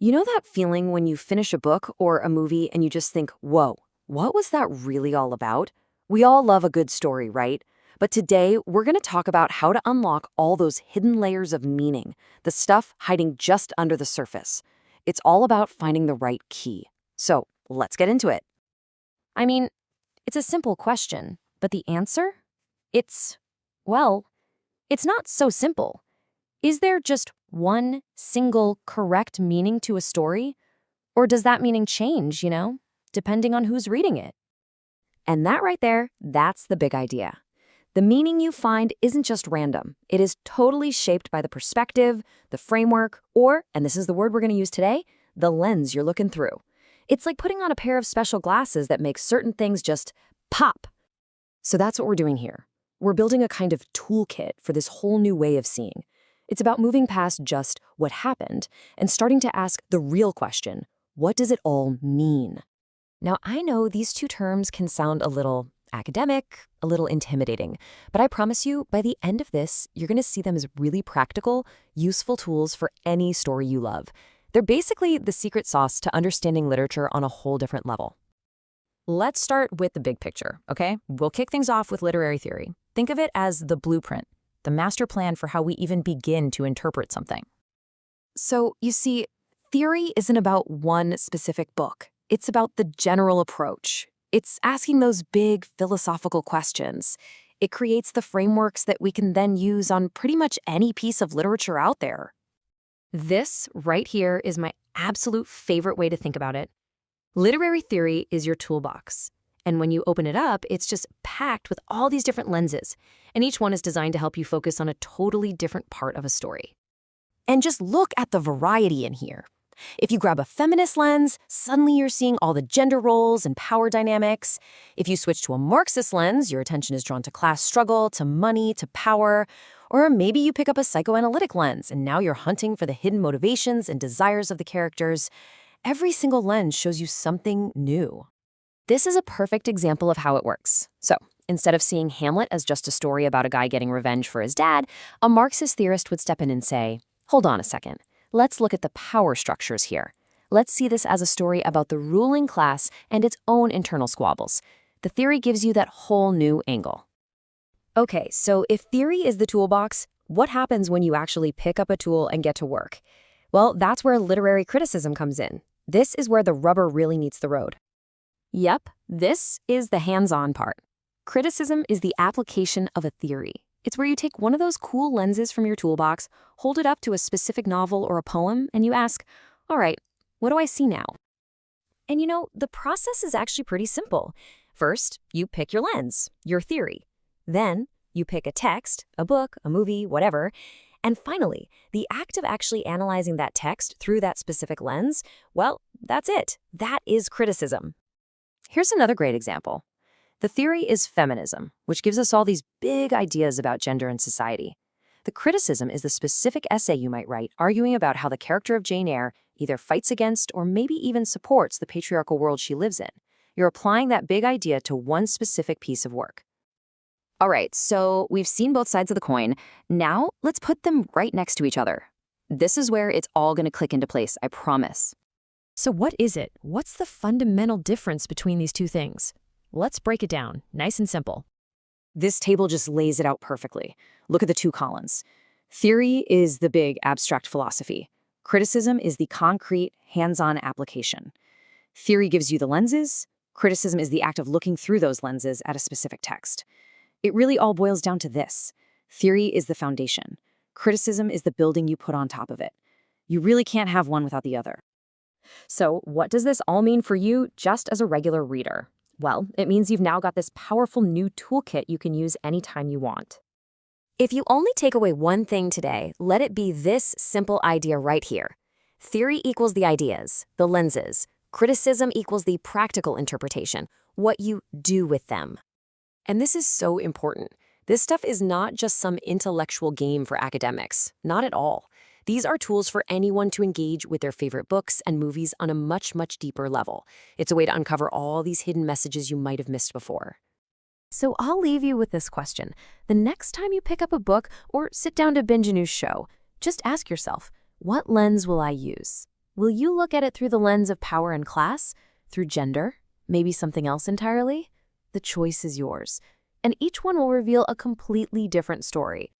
You know that feeling when you finish a book or a movie and you just think, whoa, what was that really all about? We all love a good story, right? But today, we're going to talk about how to unlock all those hidden layers of meaning, the stuff hiding just under the surface. It's all about finding the right key. So let's get into it. I mean, it's a simple question, but the answer? Well, it's not so simple. Is there just one single correct meaning to a story? Or does that meaning change, depending on who's reading it? And that right there, that's the big idea. The meaning you find isn't just random. It is totally shaped by the perspective, the framework, or, and this is the word we're going to use today, the lens you're looking through. It's like putting on a pair of special glasses that make certain things just pop. So that's what we're doing here. We're building a kind of toolkit for this whole new way of seeing. It's about moving past just what happened and starting to ask the real question, what does it all mean? Now, I know these two terms can sound a little academic, a little intimidating, but I promise you, by the end of this, you're going to see them as really practical, useful tools for any story you love. They're basically the secret sauce to understanding literature on a whole different level. Let's start with the big picture, okay? We'll kick things off with literary theory. Think of it as the blueprint, the master plan for how we even begin to interpret something. So, you see, theory isn't about one specific book. It's about the general approach. It's asking those big philosophical questions. It creates the frameworks that we can then use on pretty much any piece of literature out there. This right here is my absolute favorite way to think about it. Literary theory is your toolbox. And when you open it up, it's just packed with all these different lenses. And each one is designed to help you focus on a totally different part of a story. And just look at the variety in here. If you grab a feminist lens, suddenly you're seeing all the gender roles and power dynamics. If you switch to a Marxist lens, your attention is drawn to class struggle, to money, to power. Or maybe you pick up a psychoanalytic lens, and now you're hunting for the hidden motivations and desires of the characters. Every single lens shows you something new. This is a perfect example of how it works. So, instead of seeing Hamlet as just a story about a guy getting revenge for his dad, a Marxist theorist would step in and say, hold on a second. Let's look at the power structures here. Let's see this as a story about the ruling class and its own internal squabbles. The theory gives you that whole new angle. Okay, so if theory is the toolbox, what happens when you actually pick up a tool and get to work? Well, that's where literary criticism comes in. This is where the rubber really meets the road. Yep, this is the hands-on part. Criticism is the application of a theory. It's where you take one of those cool lenses from your toolbox, hold it up to a specific novel or a poem, and you ask, all right, what do I see now? And the process is actually pretty simple. First, you pick your lens, your theory. Then, you pick a text, a book, a movie, whatever. And finally, the act of actually analyzing that text through that specific lens, well, that's it. That is criticism. Here's another great example. The theory is feminism, which gives us all these big ideas about gender and society. The criticism is the specific essay you might write arguing about how the character of Jane Eyre either fights against or maybe even supports the patriarchal world she lives in. You're applying that big idea to one specific piece of work. All right, so we've seen both sides of the coin. Now, let's put them right next to each other. This is where it's all going to click into place, I promise. So what is it? What's the fundamental difference between these two things? Let's break it down, nice and simple. This table just lays it out perfectly. Look at the two columns. Theory is the big abstract philosophy. Criticism is the concrete, hands-on application. Theory gives you the lenses. Criticism is the act of looking through those lenses at a specific text. It really all boils down to this. Theory is the foundation. Criticism is the building you put on top of it. You really can't have one without the other. So what does this all mean for you just as a regular reader? Well, it means you've now got this powerful new toolkit you can use anytime you want. If you only take away one thing today, let it be this simple idea right here. Theory equals the ideas, the lenses. Criticism equals the practical interpretation, what you do with them. And this is so important. This stuff is not just some intellectual game for academics. Not at all. These are tools for anyone to engage with their favorite books and movies on a much, much deeper level. It's a way to uncover all these hidden messages you might have missed before. So I'll leave you with this question. The next time you pick up a book or sit down to binge a new show, just ask yourself, what lens will I use? Will you look at it through the lens of power and class? Through gender? Maybe something else entirely? The choice is yours, and each one will reveal a completely different story.